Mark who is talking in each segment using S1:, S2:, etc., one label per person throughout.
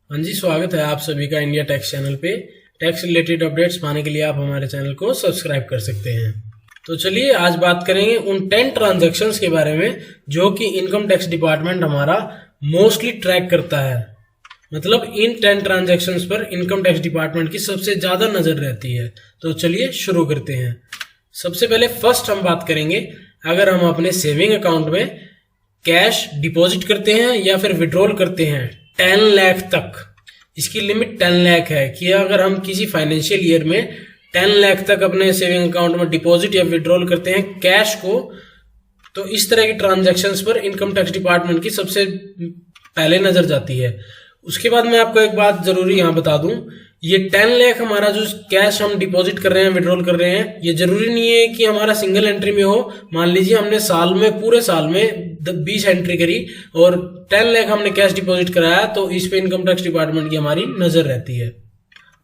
S1: हाँ जी, स्वागत है आप सभी का इंडिया टैक्स चैनल पे। टैक्स रिलेटेड अपडेट्स पाने के लिए आप हमारे चैनल को सब्सक्राइब कर सकते हैं। तो चलिए आज बात करेंगे उन 10 ट्रांजैक्शंस के बारे में जो कि इनकम टैक्स डिपार्टमेंट हमारा मोस्टली ट्रैक करता है। मतलब इन 10 ट्रांजैक्शंस पर इनकम टैक्स डिपार्टमेंट की सबसे ज़्यादा नज़र रहती है। तो चलिए शुरू करते हैं। सबसे पहले फर्स्ट हम बात करेंगे, अगर हम अपने सेविंग अकाउंट में कैश डिपॉजिट करते हैं या फिर विड्रॉल करते हैं 10 लाख तक, इसकी लिमिट 10 लाख है कि अगर हम किसी फाइनेंशियल ईयर में 10 लाख तक अपने सेविंग अकाउंट में डिपॉजिट या विड्रॉल करते हैं कैश को, तो इस तरह की ट्रांजैक्शंस पर इनकम टैक्स डिपार्टमेंट की सबसे पहले नजर जाती है। उसके बाद मैं आपको एक बात जरूरी यहाँ बता दूं, ये 10 लाख हमारा जो कैश हम डिपॉजिट कर रहे हैं, विड्रॉल कर रहे हैं, ये जरूरी नहीं है कि हमारा सिंगल एंट्री में हो। मान लीजिए हमने साल में, पूरे साल में 20 एंट्री करी और 10 लाख हमने कैश डिपॉजिट कराया, तो इस पे इनकम टैक्स डिपार्टमेंट की हमारी नजर रहती है।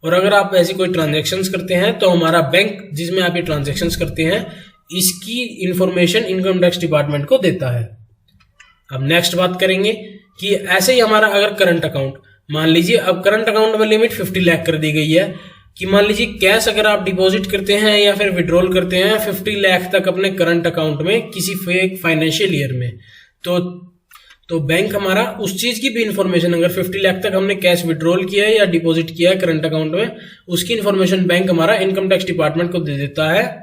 S1: और अगर आप ऐसी कोई ट्रांजेक्शन्स करते हैं तो हमारा बैंक जिसमें आप ये ट्रांजेक्शन्स करते हैं, इसकी इंफॉर्मेशन इनकम टैक्स डिपार्टमेंट को देता है। अब नेक्स्ट बात करेंगे कि ऐसे ही हमारा अगर करंट अकाउंट, मान लीजिए अब करंट अकाउंट में लिमिट 50 लाख कर दी गई है कि मान लीजिए कैश अगर आप डिपॉजिट करते हैं या फिर विड्रॉल करते हैं 50 लाख तक अपने करंट अकाउंट में किसी फेक फाइनेंशियल ईयर में, तो बैंक हमारा उस चीज की भी इंफॉर्मेशन, अगर 50 लाख तक हमने कैश विड्रॉल किया है या डिपॉजिट किया है करंट अकाउंट में, उसकी इंफॉर्मेशन बैंक हमारा इनकम टैक्स डिपार्टमेंट को दे देता है।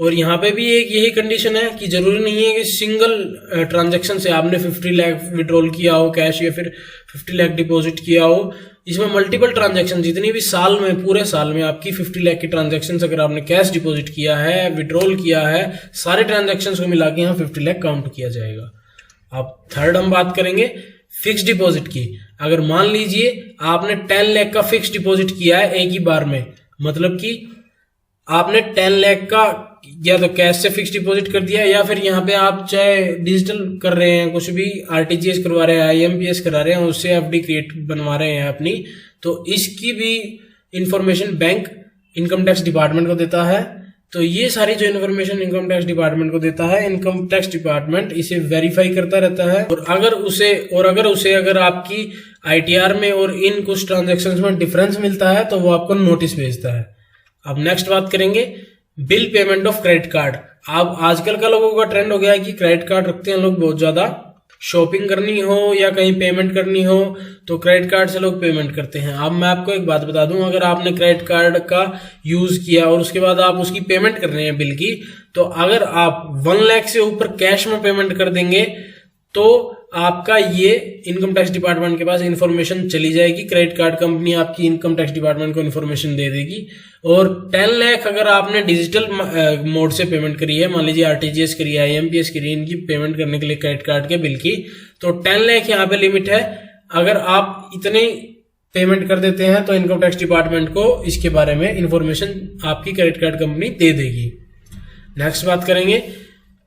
S1: और यहाँ पे भी एक यही कंडीशन है कि जरूरी नहीं है कि सिंगल ट्रांजैक्शन से आपने 50 लाख विड्रॉल किया हो कैश या फिर 50 लाख डिपॉजिट किया हो। इसमें मल्टीपल ट्रांजैक्शन, जितनी भी साल में, पूरे साल में आपकी 50 लाख की ट्रांजैक्शन अगर आपने कैश डिपॉजिट किया है, विड्रॉल किया है, सारे ट्रांजैक्शन को मिला के यहाँ 50 लाख काउंट किया जाएगा। अब थर्ड हम बात करेंगे फिक्स डिपॉजिट की। अगर मान लीजिए आपने 10 लाख का फिक्स डिपॉजिट किया है एक ही बार में, मतलब कि आपने 10 लाख का या तो कैश से फिक्स डिपॉजिट कर दिया या फिर यहाँ पे आप चाहे डिजिटल कर रहे हैं, कुछ भी आरटीजीएस करवा रहे हैं, आईएमपीएस करा रहे हैं, उससे एफडी क्रिएट बनवा रहे हैं अपनी, तो इसकी भी information bank income tax department को देता है। तो ये सारी जो इन्फॉर्मेशन इनकम टैक्स डिपार्टमेंट को देता है, इनकम टैक्स डिपार्टमेंट इसे वेरीफाई करता रहता है। और अगर उसे अगर आपकी आईटीआर में और इन कुछ ट्रांजैक्शंस में डिफरेंस मिलता है तो वो आपको नोटिस भेजता है। अब नेक्स्ट बात करेंगे bill payment of credit card. अब आजकल का लोगों का ट्रेंड हो गया है कि क्रेडिट कार्ड रखते हैं लोग बहुत ज्यादा, शॉपिंग करनी हो या कहीं पेमेंट करनी हो तो क्रेडिट कार्ड से लोग पेमेंट करते हैं। अब मैं आपको एक बात बता दूं, अगर आपने क्रेडिट कार्ड का यूज किया और उसके बाद आप उसकी पेमेंट कर रहे हैं बिल की, तो अगर आप 1 लाख से ऊपर कैश में पेमेंट कर देंगे तो आपका ये इनकम टैक्स डिपार्टमेंट के पास इंफॉर्मेशन चली जाएगी, क्रेडिट कार्ड कंपनी आपकी इनकम टैक्स डिपार्टमेंट को इंफॉर्मेशन दे देगी। और 10 लाख अगर आपने डिजिटल मोड से पेमेंट करी है, मान लीजिए आरटीजीएस करी है, आईएमपीएस करी है, इनकी पेमेंट करने के लिए क्रेडिट कार्ड के बिल की, तो 10 लाख यहाँ पे लिमिट है। अगर आप इतने पेमेंट कर देते हैं तो इनकम टैक्स डिपार्टमेंट को इसके बारे में इंफॉर्मेशन आपकी क्रेडिट कार्ड कंपनी दे देगी। नेक्स्ट बात करेंगे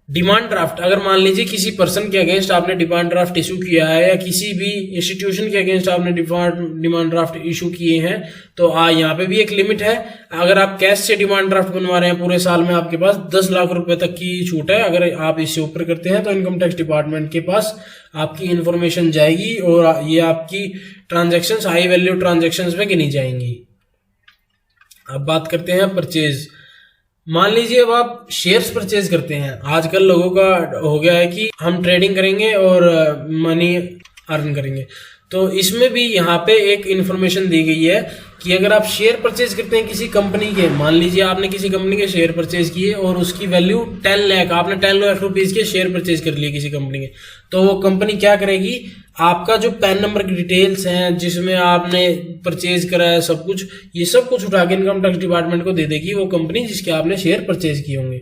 S1: डिमांड ड्राफ्ट। अगर मान लीजिए किसी पर्सन के अगेंस्ट आपने डिमांड ड्राफ्ट इशू किया है या किसी भी इंस्टीट्यूशन के अगेंस्ट आपने डिमांड ड्राफ्ट इशू किए हैं, तो यहाँ पे भी एक लिमिट है। अगर आप कैश से डिमांड ड्राफ्ट बनवा रहे हैं पूरे साल में, आपके पास 10 लाख रुपए तक की छूट है। अगर आप इससे ऊपर करते हैं तो इनकम टैक्स डिपार्टमेंट के पास आपकी इंफॉर्मेशन जाएगी और ये आपकी ट्रांजेक्शन हाई वैल्यू ट्रांजेक्शन में गिनी जाएंगी। अब बात करते हैं परचेज। मान लीजिए अब आप शेयर्स परचेज करते हैं, आजकल लोगों का हो गया है कि हम ट्रेडिंग करेंगे और मनी अर्न करेंगे, तो इसमें भी यहाँ पे एक इंफॉर्मेशन दी गई है कि अगर आप शेयर परचेज करते हैं किसी कंपनी के, मान लीजिए आपने किसी कंपनी के शेयर परचेज किए और उसकी वैल्यू 10 लाख, आपने 10 लाख रुपीज के शेयर परचेज कर लिए किसी कंपनी के, तो वो कंपनी क्या करेगी, आपका जो पैन नंबर की डिटेल्स हैं जिसमें आपने परचेज करा है सब कुछ, ये सब कुछ उठा के इनकम टैक्स डिपार्टमेंट को दे देगी वो कंपनी जिसके आपने शेयर परचेज किए होंगे।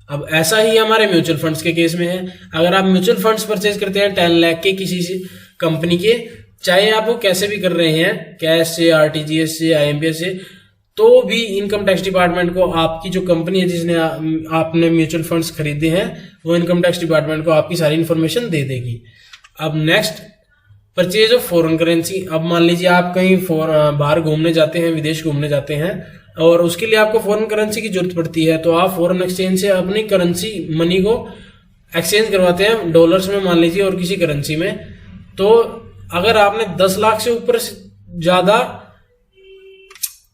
S1: अब ऐसा ही हमारे म्यूचुअल फंड्स के केस में है। अगर आप म्यूचुअल फंड्स परचेज करते हैं 10 लाख के किसी कंपनी के, चाहे आप वो कैसे भी कर रहे हैं, कैश से, आरटीजीएस से, आईएमपीएस से, तो भी इनकम टैक्स डिपार्टमेंट को आपकी जो कंपनी है जिसने आपने म्यूचुअल फंड्स खरीदे हैं, वो इनकम टैक्स डिपार्टमेंट को आपकी सारी इन्फॉर्मेशन दे देगी। अब next purchase of foreign currency. अब मान लीजिए आप कहीं बाहर घूमने जाते हैं, विदेश घूमने जाते हैं, और उसके लिए आपको फॉरेन करेंसी की जरूरत पड़ती है, तो आप फॉरेन एक्सचेंज से अपनी करेंसी मनी को एक्सचेंज करवाते हैं डॉलर्स में मान लीजिए और किसी करेंसी में। तो अगर आपने 10 लाख से ऊपर ज़्यादा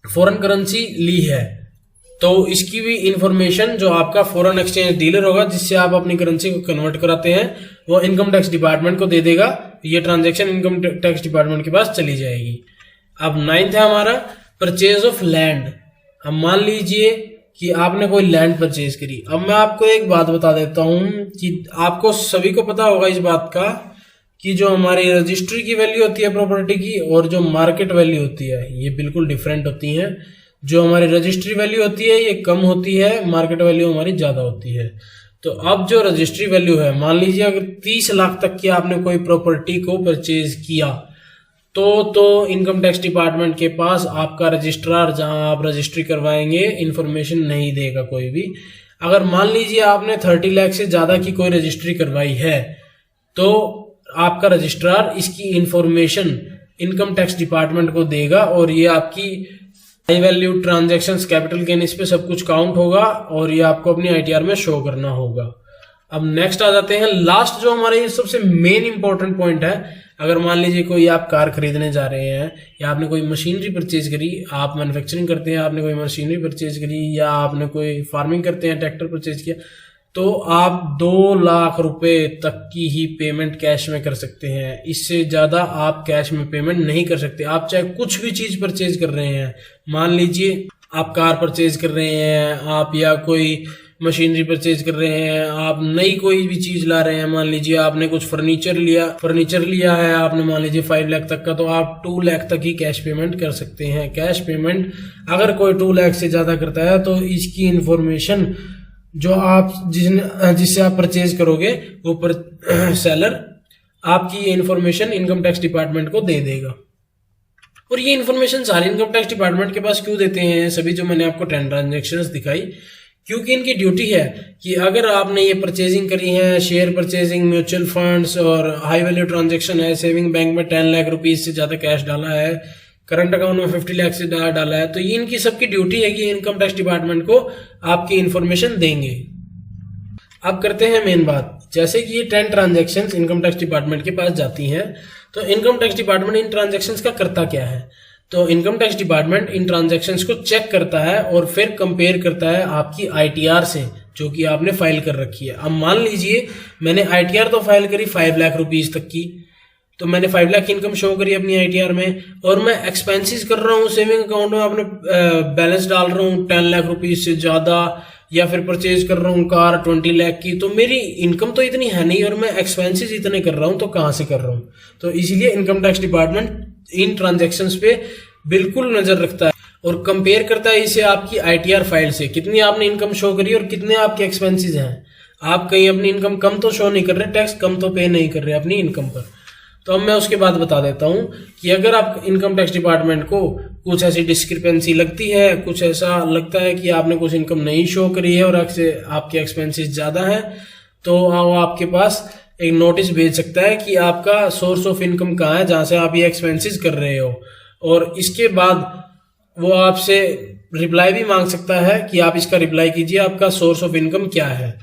S1: फॉरेन करेंसी ली है, तो इसकी भी इंफॉर्मेशन जो आपका फॉरेन एक्सचेंज डीलर होगा जिससे आप अपनी करेंसी को कन्वर्ट कराते हैं, वो इनकम टैक्स डिपार्टमेंट को दे देगा। ये ट्रांजैक्शन इनकम टैक्स डिपार्टमेंट के पास चली जाएगी। अब 9th है हमारा परचेज ऑफ लैंड। अब मान लीजिए कि आपने कोई लैंड परचेज करी। अब मैं आपको एक बात बता देता हूं कि आपको सभी को पता होगा इस बात का कि जो हमारी रजिस्ट्री की वैल्यू होती है प्रॉपर्टी की और जो मार्केट वैल्यू होती है ये बिल्कुल डिफरेंट होती है। जो हमारी रजिस्ट्री वैल्यू होती है ये कम होती है, मार्केट वैल्यू हमारी ज़्यादा होती है। तो अब जो रजिस्ट्री वैल्यू है, मान लीजिए अगर 30 लाख तक की आपने कोई प्रॉपर्टी को परचेज किया तो इनकम टैक्स डिपार्टमेंट के पास आपका रजिस्ट्रार जहां आप रजिस्ट्री करवाएंगे इंफॉर्मेशन नहीं देगा कोई भी। अगर मान लीजिए आपने 30 लाख से ज़्यादा की कोई रजिस्ट्री करवाई है तो आपका रजिस्ट्रार इसकी इंफॉर्मेशन इनकम टैक्स डिपार्टमेंट को देगा और ये आपकी high value transactions capital gain इस पे सब कुछ काउंट होगा और ये आपको अपनी आईटीआर में शो करना होगा। अब नेक्स्ट आ जाते हैं लास्ट जो हमारे ये सबसे मेन इंपॉर्टेंट पॉइंट है। अगर मान लीजिए कोई आप कार खरीदने जा रहे हैं या आपने कोई मशीनरी परचेज करी, आप मैन्युफैक्चरिंग करते हैं, आपने कोई मशीनरी परचेज करी या आपने कोई फार्मिंग करते हैं, ट्रैक्टर परचेज किया, तो आप 2 लाख रुपए तक की ही पेमेंट कैश में कर सकते हैं। इससे ज़्यादा आप कैश में पेमेंट नहीं कर सकते। आप चाहे कुछ भी चीज़ परचेज कर रहे हैं, मान लीजिए आप कार परचेज कर रहे हैं, आप या कोई मशीनरी परचेज कर रहे हैं, आप नई कोई भी चीज ला रहे हैं, मान लीजिए आपने कुछ फर्नीचर लिया है आपने मान लीजिए 5 लाख तक का, तो आप 2 लाख तक ही कैश पेमेंट कर सकते हैं। कैश पेमेंट अगर कोई 2 लाख से ज्यादा करता है तो इसकी इंफॉर्मेशन जो आप जिससे आप परचेज करोगे वो सेलर आपकी ये इंफॉर्मेशन इनकम टैक्स डिपार्टमेंट को दे देगा। और ये इन्फॉर्मेशन सारी इनकम टैक्स डिपार्टमेंट के पास क्यों देते हैं सभी जो मैंने आपको 10 ट्रांजेक्शन्स दिखाई? क्योंकि इनकी ड्यूटी है कि अगर आपने ये परचेजिंग करी है, शेयर परचेजिंग, म्यूचुअल फंड्स और हाई वैल्यू ट्रांजैक्शन है, सेविंग बैंक में 10 लाख रुपीज से ज्यादा कैश डाला है, करंट अकाउंट में 50 लाख से ज्यादा डाला है, तो ये इनकी सबकी ड्यूटी है कि इनकम टैक्स डिपार्टमेंट को आपकी इन्फॉर्मेशन देंगे। अब करते हैं मेन बात। जैसे कि ये 10 ट्रांजेक्शन्स इनकम टैक्स डिपार्टमेंट के पास जाती हैं, तो income tax department in transactions का करता क्या है? तो income tax department in transactions को चेक करता है और फिर कंपेयर करता है आपकी आईटीआर से जो कि आपने फाइल कर रखी है। अब मान लीजिए मैंने आईटीआर तो फाइल करी 5 लाख रुपीज तक की, तो मैंने 5 लाख इनकम शो करी अपनी आईटीआर में और मैं एक्सपेंसेस कर रहा हूँ, सेविंग अकाउंट में अपने बैलेंस डाल रहा हूँ 10 लाख रुपीज से ज्यादा, या फिर परचेज कर रहा हूँ कार 20 लाख की, तो मेरी इनकम तो इतनी है नहीं और मैं एक्सपेंसेस इतने कर रहा हूँ, तो कहाँ से कर रहा हूँ? तो इसलिए income tax department in transactions पे बिल्कुल नजर रखता है और कंपेयर करता है इसे आपकी आईटीआर फाइल से, कितनी आपने इनकम शो करी और कितने आपके एक्सपेंसेस हैं। आप कहीं अपनी इनकम कम तो शो नहीं कर रहे, टैक्स कम तो पे नहीं कर रहे अपनी इनकम पर। तो अब मैं उसके बाद बता देता हूं कि अगर आप इनकम टैक्स डिपार्टमेंट को कुछ ऐसी डिस्क्रिपेंसी लगती है, कुछ ऐसा लगता है कि आपने कुछ इनकम नहीं शो करी है और आपके एक्सपेंसेस ज्यादा हैं, तो वो आपके पास एक नोटिस भेज सकता है कि आपका सोर्स ऑफ इनकम कहाँ है जहां से आप ये एक्सपेंसेस कर रहे हो, और इसके बाद वो आपसे रिप्लाई भी मांग सकता है कि आप इसका रिप्लाई कीजिए, आपका सोर्स ऑफ इनकम क्या है।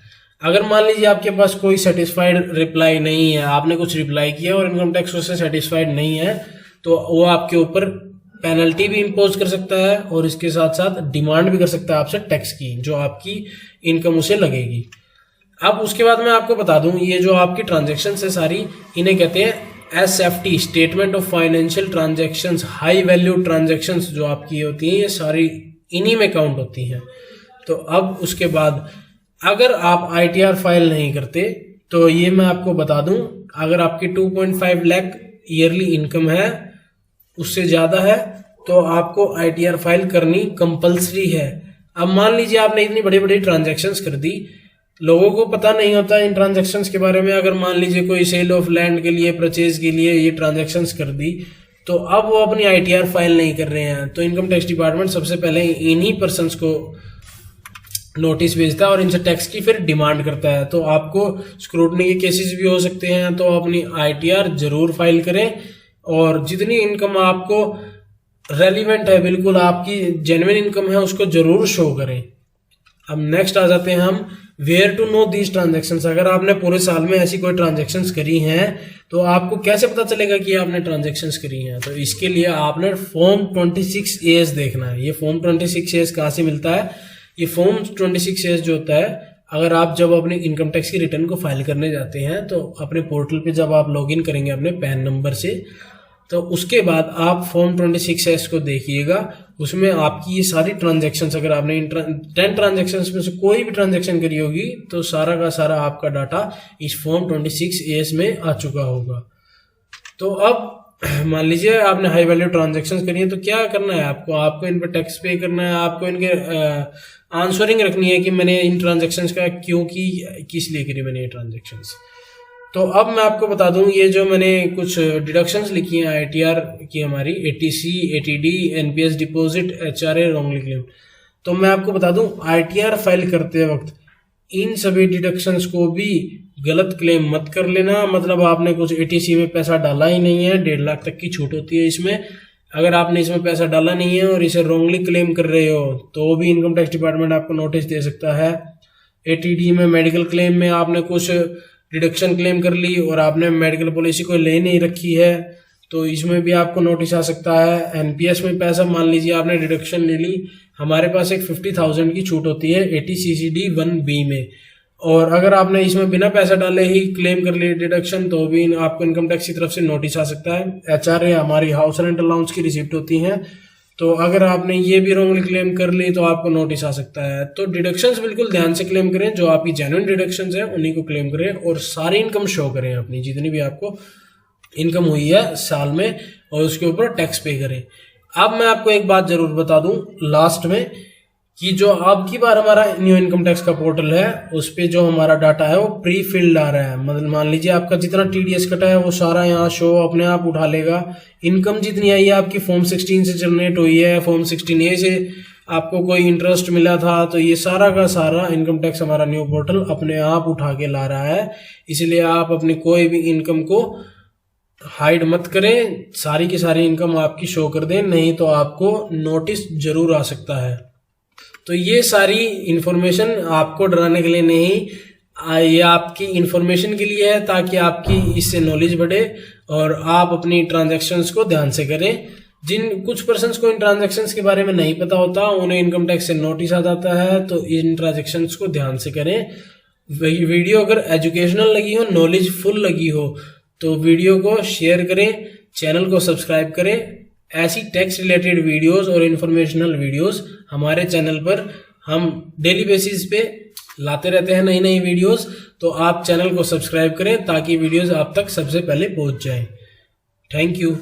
S1: अगर मान लीजिए आपके पास कोई सेटिस्फाइड रिप्लाई नहीं है, आपने कुछ रिप्लाई किया और इनकम टैक्स उससे सेटिस्फाइड नहीं है, तो वो आपके ऊपर पेनल्टी भी इम्पोज कर सकता है और इसके साथ साथ डिमांड भी कर सकता है आपसे टैक्स की, जो आपकी इनकम उसे लगेगी। अब उसके बाद मैं आपको बता दूं, ये जो आपकी ट्रांजेक्शन है सारी, इन्हें कहते हैं SFT, statement of financial transactions. High value transactions जो आपकी होती हैं ये सारी इन्हीं में काउंट होती हैं। तो अब उसके बाद अगर आप आईटीआर फाइल नहीं करते, तो ये मैं आपको बता दूं, अगर आपकी 2.5 लाख ईयरली इनकम है, उससे ज्यादा है, तो आपको आईटीआर फाइल करनी कंपल्सरी है। अब मान लीजिए आपने इतनी बड़ी बड़ी ट्रांजैक्शंस कर दी, लोगों को पता नहीं होता इन ट्रांजैक्शंस के बारे में। अगर मान लीजिए कोई सेल ऑफ लैंड के लिए, परचेज के लिए ये ट्रांजैक्शंस कर दी, तो अब वो अपनी आईटीआर फाइल नहीं कर रहे हैं, तो इनकम टैक्स डिपार्टमेंट सबसे पहले इन्हीं पर्सन्स को नोटिस भेजता है और इनसे टैक्स की फिर डिमांड करता है। तो आपको स्क्रूटनी के केसेस भी हो सकते हैं, तो अपनी आईटीआर जरूर फाइल करें और जितनी इनकम आपको रेलिवेंट है, बिल्कुल आपकी जेन्युइन इनकम है, उसको जरूर शो करें। अब नेक्स्ट आ जाते हैं हम where to know these transactions. अगर आपने पूरे साल में ऐसी कोई ट्रांजेक्शन्स करी हैं तो आपको कैसे पता चलेगा कि आपने ट्रांजेक्शन्स करी हैं? तो इसके लिए आपने फॉर्म 26A देखना है। ये फॉर्म 26A कहाँ से मिलता है? ये फॉर्म 26A जो होता है, अगर आप जब अपने इनकम टैक्स की रिटर्न को फाइल करने जाते हैं तो अपने पोर्टल पे जब आप लॉगिन करेंगे अपने पैन नंबर से, तो उसके बाद आप फॉर्म 26S को देखिएगा। उसमें आपकी ये सारी ट्रांजैक्शंस, अगर आपने 10 ट्रांजैक्शंस में से कोई भी ट्रांजैक्शन करी होगी तो सारा का सारा आपका डाटा इस फॉर्म 26AS में आ चुका होगा। तो अब मान लीजिए आपने हाई वैल्यू ट्रांजैक्शंस करी है, तो क्या करना है आपको इन पर टैक्स पे करना है। आपको इनके आंसरिंग रखनी है कि मैंने इन ट्रांजैक्शंस का क्यों की, किस लिए करी मैंने ये ट्रांजैक्शंस। तो अब मैं आपको बता दूं, ये जो मैंने कुछ डिडक्शंस लिखी हैं ITR की, हमारी ATC, ATD, NPS deposit, HRA, wrongly claim, तो मैं आपको बता दूं ITR फाइल करते वक्त इन सभी डिडक्शंस को भी गलत क्लेम मत कर लेना। मतलब आपने कुछ ATC में पैसा डाला ही नहीं है, 1.5 लाख तक की छूट होती है इसमें। अगर आपने इसमें पैसा डाला नहीं है और इसे रॉन्गली क्लेम कर रहे हो तो भी इनकम टैक्स डिपार्टमेंट आपको नोटिस दे सकता है। ATD में मेडिकल क्लेम में आपने कुछ डिडक्शन क्लेम कर ली और आपने मेडिकल पॉलिसी को ले नहीं रखी है तो इसमें भी आपको नोटिस आ सकता है। NPS में पैसा, मान लीजिए आपने डिडक्शन ले ली, हमारे पास एक 50,000 की छूट होती है 80CCD 1B में, और अगर आपने इसमें बिना पैसा डाले ही क्लेम कर लिए डिडक्शन तो भी आपको इनकम टैक्स की तरफ से नोटिस आ सकता है। HRA हमारी हाउस रेंट अलाउंस की रिसिप्ट होती हैं, तो अगर आपने ये भी रॉन्गली क्लेम कर ली तो आपको नोटिस आ सकता है। तो डिडक्शंस बिल्कुल ध्यान से क्लेम करें, जो आपकी जेन्युइन डिडक्शंस हैं उन्हीं को क्लेम करें और सारी इनकम शो करें अपनी, जितनी भी आपको इनकम हुई है साल में, और उसके ऊपर टैक्स पे करें। अब मैं आपको एक बात जरूर बता दूं लास्ट में कि जो अब की बार हमारा न्यू इनकम टैक्स का पोर्टल है उस पे जो हमारा डाटा है वो प्री फिल्ड आ रहा है। मतलब मान लीजिए आपका जितना TDS कटा है वो सारा यहाँ शो अपने आप उठा लेगा। इनकम जितनी आई है आपकी फॉर्म 16 से जनरेट हुई है, फॉर्म 16A से आपको कोई इंटरेस्ट मिला था, तो ये सारा का सारा इनकम टैक्स हमारा न्यू पोर्टल अपने आप उठा के ला रहा है। इसलिए आप अपनी कोई भी इनकम को हाइड मत करें, सारी की सारी इनकम आपकी शो कर दें, नहीं तो आपको नोटिस जरूर आ सकता है। तो ये सारी इंफॉर्मेशन आपको डराने के लिए नहीं, ये आपकी इंफॉर्मेशन के लिए है ताकि आपकी इससे नॉलेज बढ़े और आप अपनी ट्रांजैक्शंस को ध्यान से करें। जिन कुछ पर्सन्स को इन ट्रांजैक्शंस के बारे में नहीं पता होता, उन्हें इनकम टैक्स से नोटिस आ जाता है, तो इन ट्रांजैक्शंस को ध्यान से करें। वीडियो अगर एजुकेशनल लगी हो, नॉलेज फुल लगी हो, तो वीडियो को शेयर करें, चैनल को सब्सक्राइब करें। ऐसी टैक्स रिलेटेड वीडियोस और इन्फॉर्मेशनल वीडियोस हमारे चैनल पर हम डेली बेसिस पे लाते रहते हैं, नई नई वीडियोस। तो आप चैनल को सब्सक्राइब करें ताकि वीडियोस आप तक सबसे पहले पहुंच जाएं। Thank you.